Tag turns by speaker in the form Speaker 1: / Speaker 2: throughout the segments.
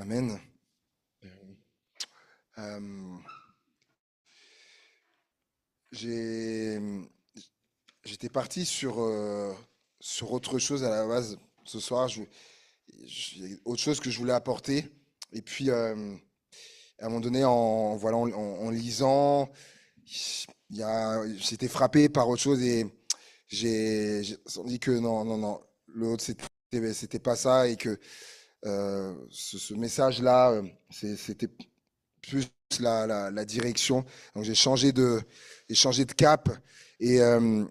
Speaker 1: Amen. Euh, j'ai- J'étais parti sur autre chose à la base. Ce soir, il y a autre chose que je voulais apporter. Et puis, à un moment donné, en lisant, j'étais frappé par autre chose et on dit que non, non, non, l'autre, c'était pas ça et que ce message-là, c'était plus la direction. Donc j'ai changé de cap et je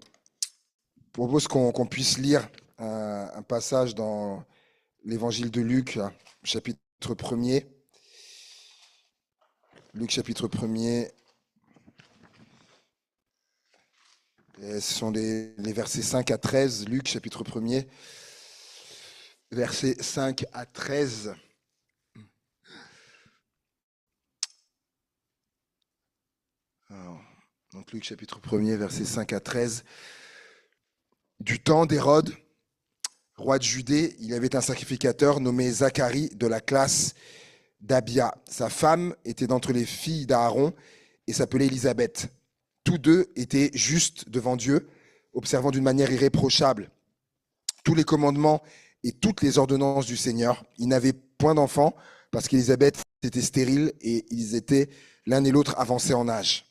Speaker 1: propose qu'on puisse lire un passage dans l'évangile de Luc, là, chapitre 1er. Luc chapitre 1er. Et ce sont les versets 5 à 13. Luc chapitre 1er, versets 5 à 13. Alors, donc Luc chapitre 1er, versets 5 à 13. Du temps d'Hérode, roi de Judée, il y avait un sacrificateur nommé Zacharie de la classe d'Abia. Sa femme était d'entre les filles d'Aaron et s'appelait Élisabeth. Tous deux étaient justes devant Dieu, observant d'une manière irréprochable tous les commandements et toutes les ordonnances du Seigneur. Ils n'avaient point d'enfants parce qu'Élisabeth était stérile et ils étaient l'un et l'autre avancés en âge.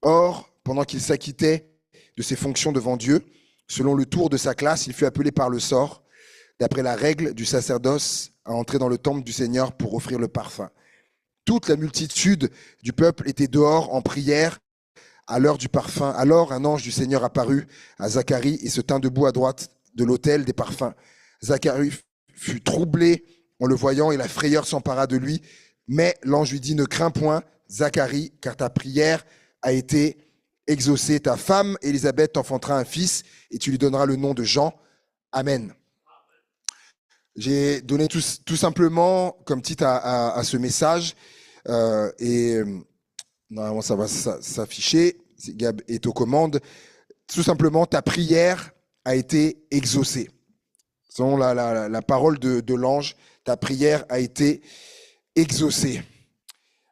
Speaker 1: Or, pendant qu'il s'acquittait de ses fonctions devant Dieu, selon le tour de sa classe, il fut appelé par le sort, d'après la règle du sacerdoce, à entrer dans le temple du Seigneur pour offrir le parfum. Toute la multitude du peuple était dehors en prière à l'heure du parfum. Alors un ange du Seigneur apparut à Zacharie et se tint debout à droite de l'autel des parfums. Zacharie fut troublé en le voyant et la frayeur s'empara de lui. Mais l'ange lui dit, ne crains point, Zacharie, car ta prière a été exaucée. Ta femme, Élisabeth, t'enfantera un fils et tu lui donneras le nom de Jean. Amen. J'ai donné tout simplement comme titre à ce message et normalement ça va s'afficher, Gab est aux commandes. Tout simplement, ta prière a été exaucée. Selon la parole de l'ange, ta prière a été exaucée.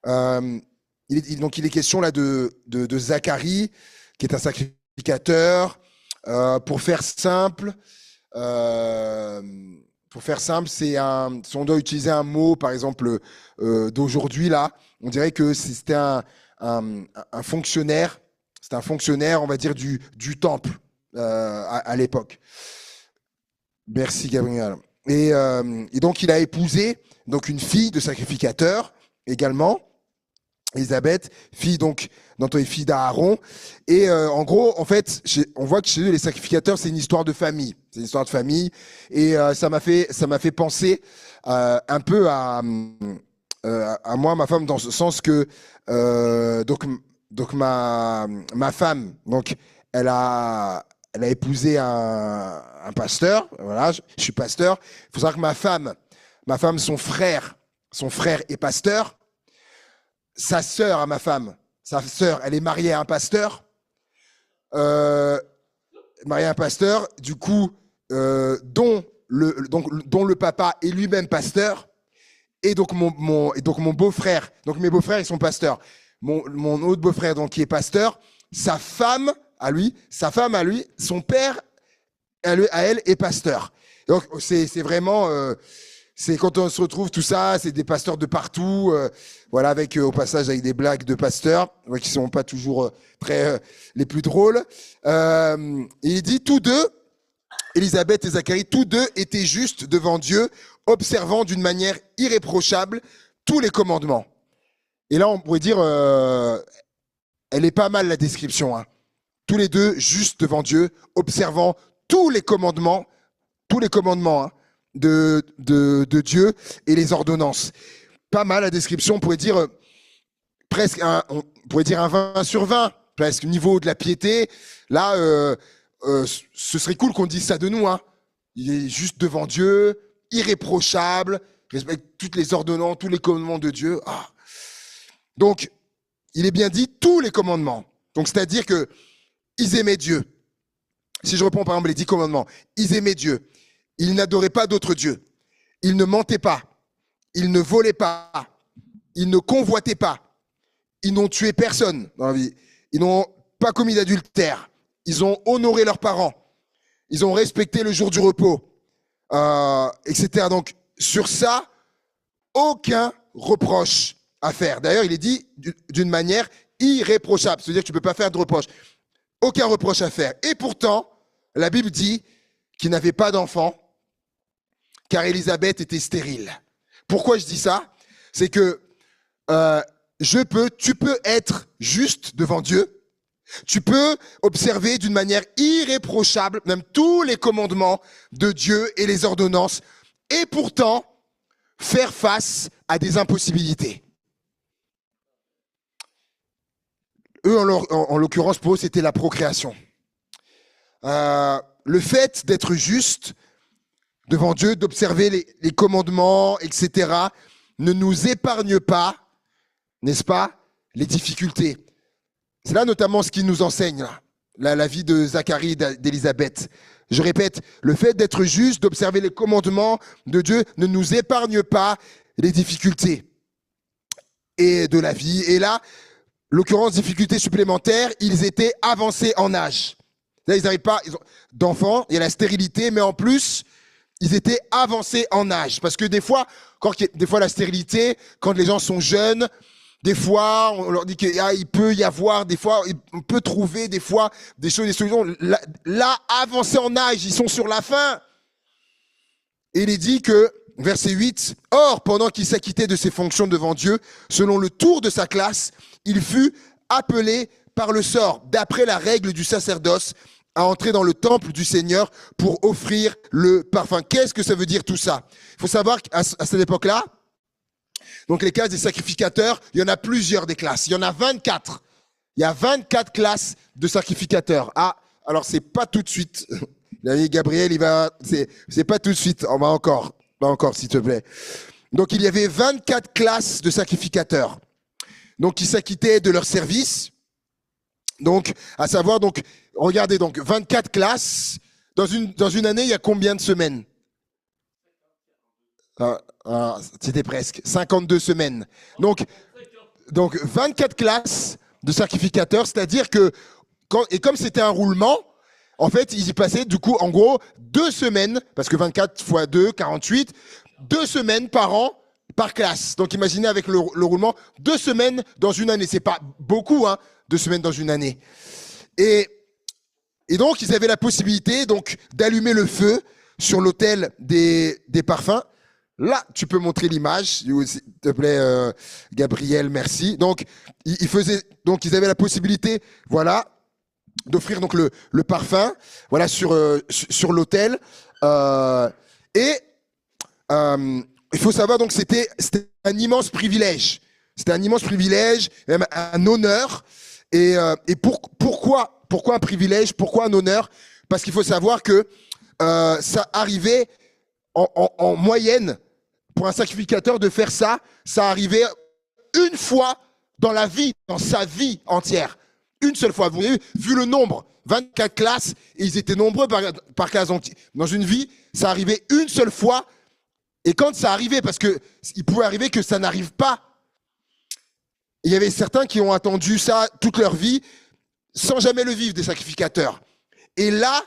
Speaker 1: Donc il est question là de Zacharie, qui est un sacrificateur. Pour faire simple, si on doit utiliser un mot, par exemple, d'aujourd'hui, là, on dirait que c'était un fonctionnaire, on va dire, du temple à l'époque. Merci, Gabriel. Et donc, il a épousé donc, une fille de sacrificateur également, Élisabeth, fille donc d'entre les filles d'Aaron. Et en gros, en fait, on voit que chez eux, les sacrificateurs, c'est une histoire de famille. C'est une histoire de famille. Et ça m'a fait penser un peu à moi, ma femme, dans ce sens que donc ma femme, donc elle a épousé un pasteur. Voilà, je suis pasteur. Il faut savoir que ma femme, son frère est pasteur. Sa sœur à ma femme, sa sœur, elle est mariée à un pasteur. Mariée à un pasteur, du coup, dont le papa est lui-même pasteur. Et donc mon beau-frère, donc mes beaux-frères, ils sont pasteurs. Mon autre beau-frère, donc qui est pasteur, sa femme à lui, son père à elle est pasteur. Donc c'est vraiment, c'est quand on se retrouve tout ça, c'est des pasteurs de partout, voilà, avec au passage avec des blagues de pasteurs qui sont pas toujours très les plus drôles. Et il dit tous deux, Élisabeth et Zacharie, tous deux étaient justes devant Dieu, observant d'une manière irréprochable tous les commandements. Et là, on pourrait dire, elle est pas mal la description. Hein. Tous les deux justes devant Dieu, observant tous les commandements hein, de Dieu et les ordonnances. Pas mal la description, on pourrait dire presque on pourrait dire un 20 sur 20, presque niveau de la piété. Là, ce serait cool qu'on dise ça de nous. Hein. Il est juste devant Dieu, irréprochable, respecte toutes les ordonnances, tous les commandements de Dieu. Ah. Donc, il est bien dit tous les commandements. Donc, c'est-à-dire que ils aimaient Dieu. Si je reprends par exemple les 10 commandements, ils aimaient Dieu. Ils n'adoraient pas d'autres dieux. Ils ne mentaient pas. ils ne volaient pas, ils ne convoitaient pas, ils n'ont tué personne dans la vie, ils n'ont pas commis d'adultère, ils ont honoré leurs parents, ils ont respecté le jour du repos, etc. Donc, sur ça, aucun reproche à faire. D'ailleurs, il est dit d'une manière irréprochable, c'est-à-dire que tu ne peux pas faire de reproche. Aucun reproche à faire. Et pourtant, la Bible dit qu'il n'avait pas d'enfant, car Élisabeth était stérile. Pourquoi je dis ça? C'est que tu peux être juste devant Dieu. Tu peux observer d'une manière irréprochable même tous les commandements de Dieu et les ordonnances, et pourtant faire face à des impossibilités. Eux, en l'occurrence, pour eux, c'était la procréation. Le fait d'être juste devant Dieu, d'observer les commandements, etc., ne nous épargne pas, n'est-ce pas, les difficultés. C'est là notamment ce qui nous enseigne, la vie de Zacharie et d'Élisabeth. Je répète, le fait d'être juste, d'observer les commandements de Dieu ne nous épargne pas les difficultés et de la vie. Et là, l'occurrence, difficultés supplémentaires, ils étaient avancés en âge. Là, ils n'avaient pas d'enfants, il y a la stérilité, mais en plus, ils étaient avancés en âge. Parce que des fois, la stérilité, quand les gens sont jeunes, des fois, on leur dit qu'il peut y avoir, des fois, on peut trouver des fois des choses, des solutions. Là, avancés en âge, ils sont sur la fin. Et il est dit que, verset 8, « Or, pendant qu'il s'acquittait de ses fonctions devant Dieu, selon le tour de sa classe, il fut appelé par le sort, d'après la règle du sacerdoce, à entrer dans le temple du Seigneur pour offrir le parfum. » Qu'est-ce que ça veut dire tout ça? Il faut savoir qu'à cette époque-là, donc les classes des sacrificateurs, il y en a plusieurs des classes. Il y en a 24. Il y a 24 classes de sacrificateurs. Ah, alors c'est pas tout de suite. L'ami Gabriel, c'est pas tout de suite. On va encore, s'il te plaît. Donc il y avait 24 classes de sacrificateurs. Donc qui s'acquittaient de leur service. Donc, à savoir, donc, regardez, donc, 24 classes. Dans une année, il y a combien de semaines? C'était presque 52 semaines. Donc 24 classes de sacrificateurs, c'est-à-dire que comme c'était un roulement, en fait, ils y passaient du coup en gros 2 semaines, parce que 24 fois 2, 48, 2 semaines par an par classe. Donc imaginez avec le roulement, 2 semaines dans une année, c'est pas beaucoup, 2 semaines dans une année. Et donc ils avaient la possibilité donc d'allumer le feu sur l'autel des parfums. Là, tu peux montrer l'image, s'il te plaît, Gabriel, merci. Donc, ils avaient la possibilité, voilà, d'offrir donc le parfum, voilà, sur l'autel. Il faut savoir donc c'était un immense privilège. C'était un immense privilège, même un honneur. Et pourquoi un privilège? Pourquoi un honneur? Parce qu'il faut savoir que ça arrivait en moyenne, pour un sacrificateur de faire ça, ça arrivait une fois dans sa vie entière. Une seule fois. Vous avez vu le nombre, 24 classes, et ils étaient nombreux par classe. Donc, dans une vie, ça arrivait une seule fois. Et quand ça arrivait, parce que il pouvait arriver que ça n'arrive pas. Il y avait certains qui ont attendu ça toute leur vie, sans jamais le vivre, des sacrificateurs. Et là,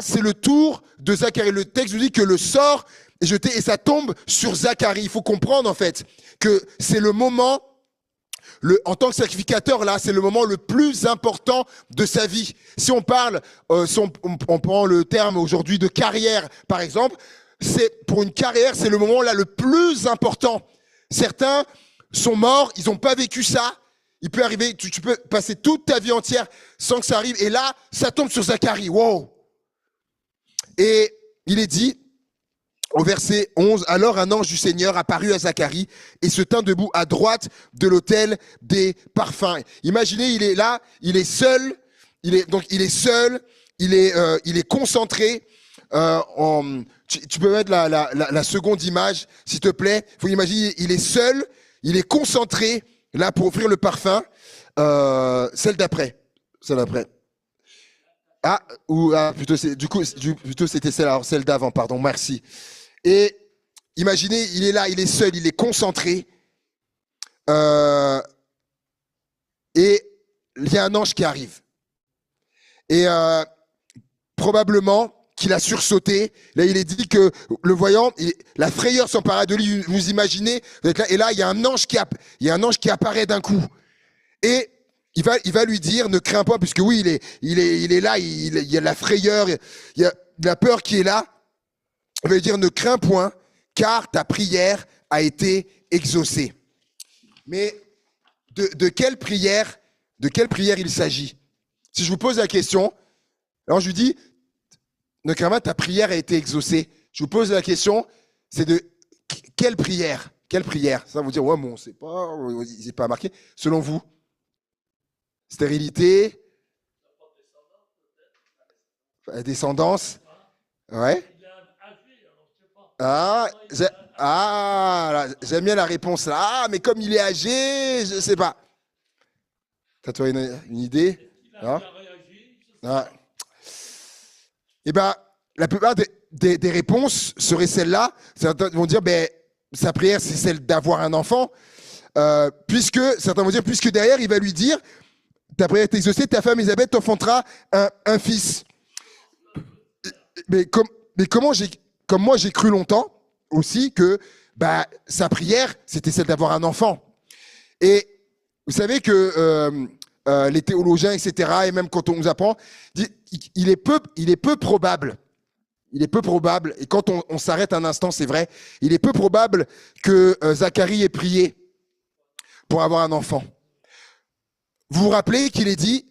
Speaker 1: c'est le tour de Zacharie. Le texte nous dit que le sort est jeté et ça tombe sur Zacharie. Il faut comprendre en fait que c'est le moment, en tant que sacrificateur, là, c'est le moment le plus important de sa vie. Si on parle, on prend le terme aujourd'hui de carrière, par exemple, pour une carrière, c'est le moment là le plus important. Certains sont morts, ils n'ont pas vécu ça. Il peut arriver, tu peux passer toute ta vie entière sans que ça arrive. Et là, ça tombe sur Zacharie. Wow! Et il est dit, au verset 11, « Alors un ange du Seigneur apparut à Zacharie et se tint debout à droite de l'autel des parfums. » Imaginez, il est là, il est seul, il est concentré. Tu peux mettre la seconde image, s'il te plaît. Il faut imaginer, il est seul, il est concentré, là, pour offrir le parfum. Celle d'après. Plutôt c'était celle d'avant, pardon, merci. Et Imaginez, il est là, il est seul, il est concentré. Euh, et il y a un ange qui arrive. Et probablement qu'il a sursauté. Là, il est dit que le voyant, la frayeur s'empara de lui. Vous imaginez, vous êtes là, et là, il y a un ange qui apparaît d'un coup. Et il va lui dire, ne crains pas, puisque oui, il est là, il y a la frayeur, il y a la peur qui est là. Il va lui dire, ne crains point, car ta prière a été exaucée. Mais de quelle prière il s'agit? Si je vous pose la question, alors je lui dis, ne crains pas, ta prière a été exaucée. Je vous pose la question, c'est de quelle prière? Quelle prière? Ça va vous dire, ouais, bon, on sait pas, il n'est pas marqué. Selon vous? Stérilité? Descendance? Ouais. J'aime bien la réponse là. Ah, mais comme il est âgé, je sais pas. T'as une idée? Hein? Eh ben, la plupart des réponses seraient celles-là. Certains vont dire, ben, sa prière, c'est celle d'avoir un enfant. Certains vont dire, puisque derrière, il va lui dire, ta prière est exaucée, ta femme Élisabeth t'enfantera un fils. Mais comme moi, j'ai cru longtemps aussi que bah, sa prière, c'était celle d'avoir un enfant. Et vous savez que les théologiens, etc., et même quand on nous apprend, il est peu probable, et quand on s'arrête un instant, c'est vrai, il est peu probable que Zacharie ait prié pour avoir un enfant. Vous vous rappelez qu'il est dit,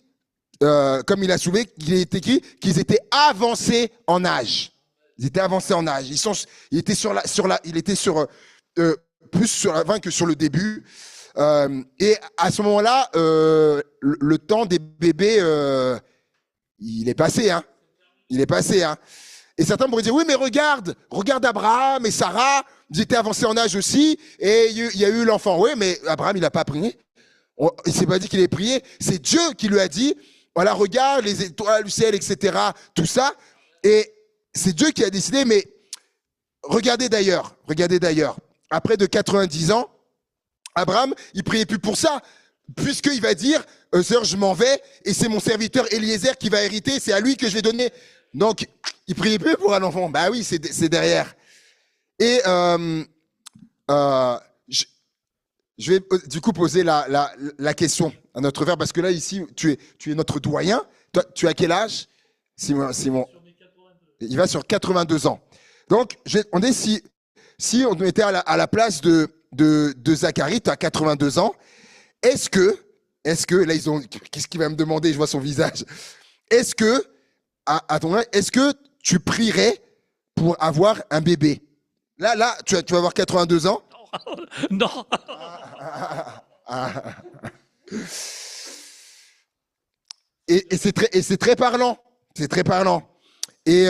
Speaker 1: comme il a soulevé, qu'il est écrit qu'ils étaient avancés en âge. Ils étaient avancés en âge. Il était plus sur la fin que sur le début. Et à ce moment-là, le temps des bébés, il est passé, hein. Il est passé, hein. Et certains pourraient dire, oui, mais regarde Abraham et Sarah, ils étaient avancés en âge aussi, et il y a eu l'enfant. Oui, mais Abraham, il n'a pas prié. Il s'est pas dit qu'il ait prié. C'est Dieu qui lui a dit, voilà, regarde les étoiles, le ciel, etc., tout ça. Et c'est Dieu qui a décidé, mais regardez d'ailleurs. Après de 90 ans, Abraham, il priait plus pour ça, puisqu'il va dire, Sœur, je m'en vais, et c'est mon serviteur Eliezer qui va hériter, c'est à lui que je vais donner. Donc, il priait plus pour un enfant. Bah oui, c'est derrière. Et je vais du coup poser la question à notre frère, parce que là, ici, tu es notre doyen. Toi, tu as quel âge, Simon? Il va sur 82 ans. Donc, on est si on était à la place de Zacharie, tu as 82 ans, est-ce que, là, qu'est-ce qu'il va me demander? Je vois son visage. Est-ce que, à ton âge, est-ce que tu prierais pour avoir un bébé? Là, tu vas avoir 82 ans.
Speaker 2: Non.
Speaker 1: Et c'est très parlant. C'est très parlant. Et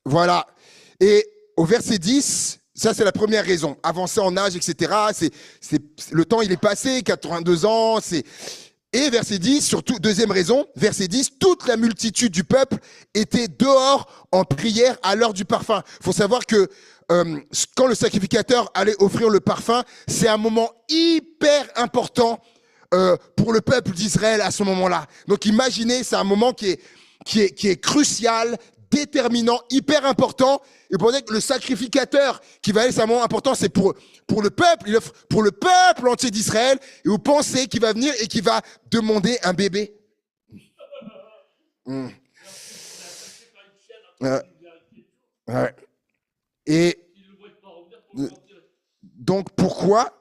Speaker 1: voilà. Et au verset 10, ça c'est la première raison. Avancer en âge, etc. Le temps il est passé, 82 ans. Et verset 10, surtout, deuxième raison, verset 10, toute la multitude du peuple était dehors en prière à l'heure du parfum. Il faut savoir que quand le sacrificateur allait offrir le parfum, c'est un moment hyper important pour le peuple d'Israël à ce moment-là. Donc imaginez, c'est un moment qui est crucial, déterminant, hyper important. Et pour dire que le sacrificateur qui va aller, c'est un moment important, c'est pour le peuple, il offre pour le peuple entier d'Israël. Et vous pensez qu'il va venir et qu'il va demander un bébé? Ouais. Et donc pourquoi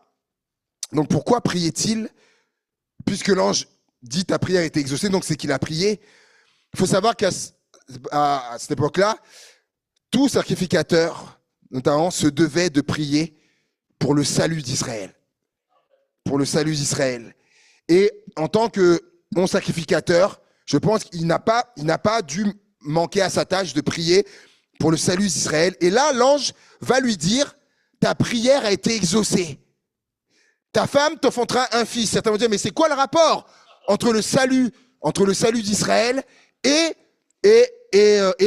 Speaker 1: priait-il? Puisque l'ange dit ta prière était exaucée, donc c'est qu'il a prié. Il faut savoir qu'à cette époque-là, tout sacrificateur, notamment, se devait de prier pour le salut d'Israël. Pour le salut d'Israël. Et en tant que bon sacrificateur, je pense qu'il n'a pas dû manquer à sa tâche de prier pour le salut d'Israël. Et là, l'ange va lui dire, ta prière a été exaucée. Ta femme t'enfantera un fils. Certains vont dire, mais c'est quoi le rapport entre le salut d'Israël et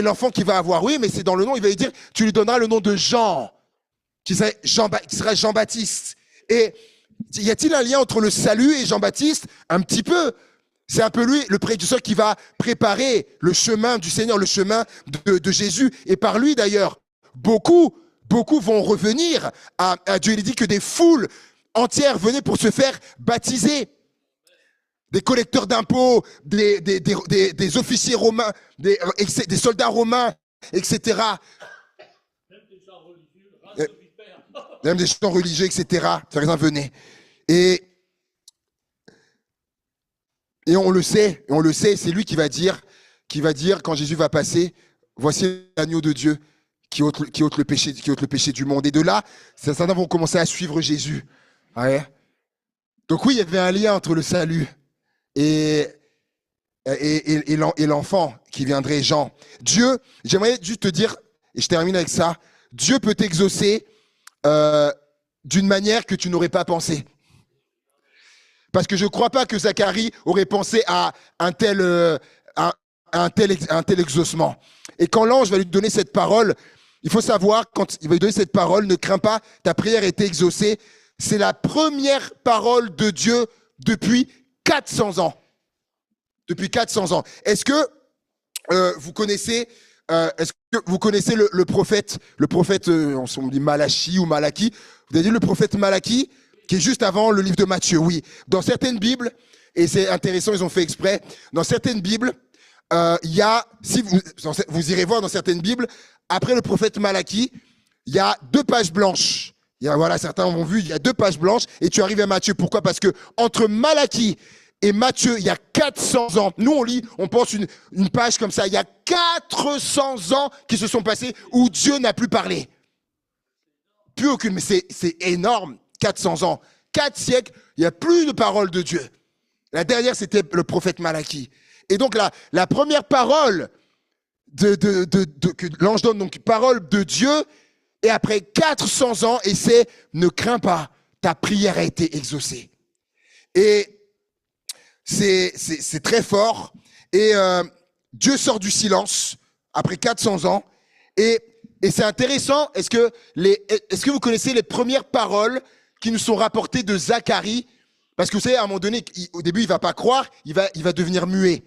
Speaker 1: l'enfant qu'il va avoir? Oui, mais c'est dans le nom, il va lui dire, tu lui donneras le nom de Jean. qui serait Jean-Baptiste. Et y a-t-il un lien entre le salut et Jean-Baptiste? Un petit peu. C'est un peu lui, le précurseur, qui va préparer le chemin du Seigneur, le chemin de Jésus. Et par lui, d'ailleurs, beaucoup vont revenir à Dieu. Il dit que des foules entières venaient pour se faire baptiser. Des collecteurs d'impôts, des officiers romains, des soldats romains, etc. Même des chants religieux, etc. Certains venaient. Et on le sait, c'est lui qui va dire quand Jésus va passer, voici l'agneau de Dieu qui ôte le péché du monde. Et de là, certains vont commencer à suivre Jésus. Ouais. Donc oui, il y avait un lien entre le salut et l'enfant qui viendrait, Jean. Dieu, j'aimerais juste te dire, et je termine avec ça, Dieu peut t'exaucer d'une manière que tu n'aurais pas pensé. Parce que je ne crois pas que Zacharie aurait pensé à un tel exaucement. Et quand l'ange va lui donner cette parole, il faut savoir, quand il va lui donner cette parole, ne crains pas, ta prière a été exaucée. C'est la première parole de Dieu depuis 400 ans. Depuis 400 ans. Est-ce que vous connaissez le prophète, on dit Malachi ou Malachie? Vous avez dit le prophète Malachie, qui est juste avant le livre de Matthieu, oui. Dans certaines Bibles, et c'est intéressant, ils ont fait exprès, dans certaines Bibles, il y a, si vous irez voir dans certaines Bibles, après le prophète Malachie, il y a 2 pages blanches. Voilà, certains ont vu, il y a 2 pages blanches, et tu arrives à Matthieu. Pourquoi? Parce que entre Malachie et Matthieu, il y a 400 ans. Nous, on lit, on pense une page comme ça. Il y a 400 ans qui se sont passés où Dieu n'a plus parlé. Plus aucune, mais c'est énorme. 400 ans. 4 siècles, il n'y a plus de parole de Dieu. La dernière, c'était le prophète Malachie. Et donc, la première parole que l'ange donne, donc parole de Dieu, et après 400 ans, et c'est « Ne crains pas, ta prière a été exaucée ». Et c'est très fort. Et Dieu sort du silence après 400 ans. Et c'est intéressant. Est-ce que vous connaissez les premières paroles qui nous sont rapportées de Zacharie? Parce que vous savez, à un moment donné, au début, il va pas croire, il va devenir muet.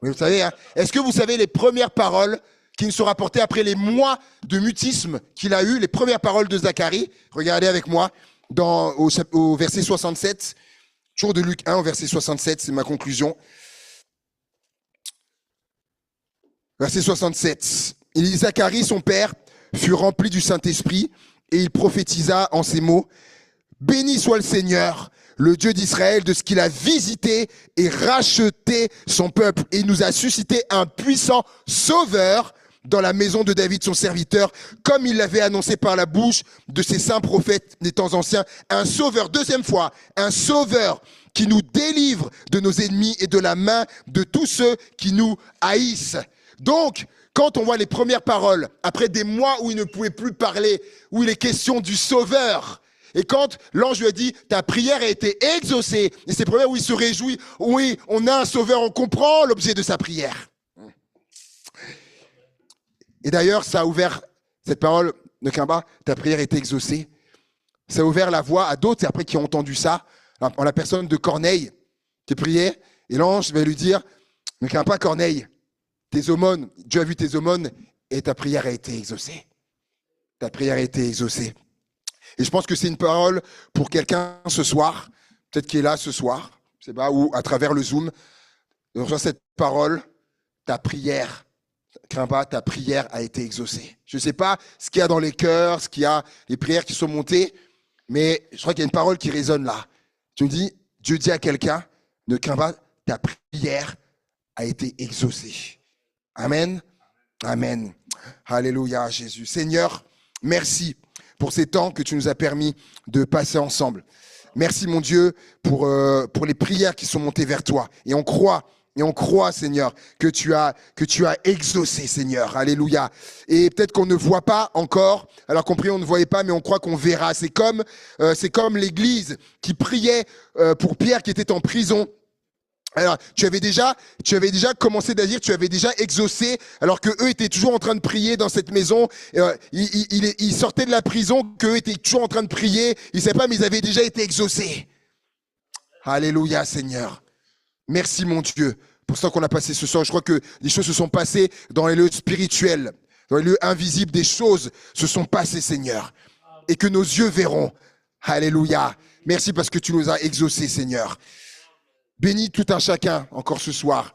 Speaker 1: Oui, vous savez, hein? Est-ce que vous savez les premières paroles qui nous sont rapportées après les mois de mutisme qu'il a eu, les premières paroles de Zacharie? Regardez avec moi au verset 67. Toujours de Luc 1 au verset 67, c'est ma conclusion. Verset 67. Il dit, Zacharie, son père, fut rempli du Saint-Esprit et il prophétisa en ces mots. Béni soit le Seigneur, le Dieu d'Israël, de ce qu'il a visité et racheté son peuple. Et il nous a suscité un puissant sauveur dans la maison de David, son serviteur, comme il l'avait annoncé par la bouche de ses saints prophètes des temps anciens. Un sauveur, deuxième fois, un sauveur qui nous délivre de nos ennemis et de la main de tous ceux qui nous haïssent. Donc, quand on voit les premières paroles, après des mois où il ne pouvait plus parler, où il est question du sauveur, et quand l'ange lui a dit, ta prière a été exaucée, et c'est premières où il se réjouit, oui, on a un sauveur, on comprend l'objet de sa prière. Et d'ailleurs, ça a ouvert, cette parole, ne crains pas, ta prière a été exaucée. Ça a ouvert la voie à d'autres, après qui ont entendu ça, en la personne de Corneille, qui priait, et l'ange va lui dire, ne crains pas Corneille, tes aumônes, Dieu a vu tes aumônes, et ta prière a été exaucée. Ta prière a été exaucée. Et je pense que c'est une parole pour quelqu'un ce soir, peut-être qui est là ce soir, je sais pas, ou à travers le Zoom, de recevoir cette parole, ta prière, crains pas, ta prière a été exaucée. Je ne sais pas ce qu'il y a dans les cœurs, ce qu'il y a, les prières qui sont montées, mais je crois qu'il y a une parole qui résonne là. Tu me dis, Dieu dit à quelqu'un, ne crains pas, ta prière a été exaucée. Amen. Amen. Alléluia, Jésus. Seigneur, merci pour ces temps que tu nous as permis de passer ensemble. Merci, mon Dieu, pour les prières qui sont montées vers toi. Et on croit, Seigneur, que tu as exaucé, Seigneur. Alléluia. Et peut-être qu'on ne voit pas encore, alors qu'on priait, on ne voyait pas, mais on croit qu'on verra. C'est comme l'Église qui priait pour Pierre qui était en prison. Alors, tu avais déjà commencé à dire, tu avais déjà exaucé, alors que eux étaient toujours en train de prier dans cette maison. Ils sortaient de la prison, qu'eux étaient toujours en train de prier. Ils ne savaient pas, mais ils avaient déjà été exaucés. Alléluia, Seigneur. Merci, mon Dieu, pour ça qu'on a passé ce soir. Je crois que des choses se sont passées dans les lieux spirituels, dans les lieux invisibles. Des choses se sont passées, Seigneur, et que nos yeux verront. Alléluia. Merci parce que tu nous as exaucés, Seigneur. Bénis tout un chacun encore ce soir.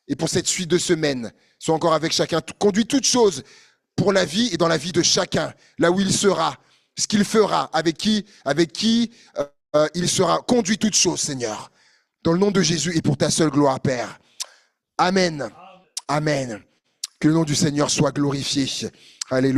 Speaker 1: Et pour cette suite de semaine, sois encore avec chacun. Conduis toutes choses pour la vie et dans la vie de chacun, là où il sera, ce qu'il fera, avec qui il sera. Conduis toutes choses, Seigneur. Dans le nom de Jésus et pour ta seule gloire, Père. Amen. Amen. Que le nom du Seigneur soit glorifié. Alléluia.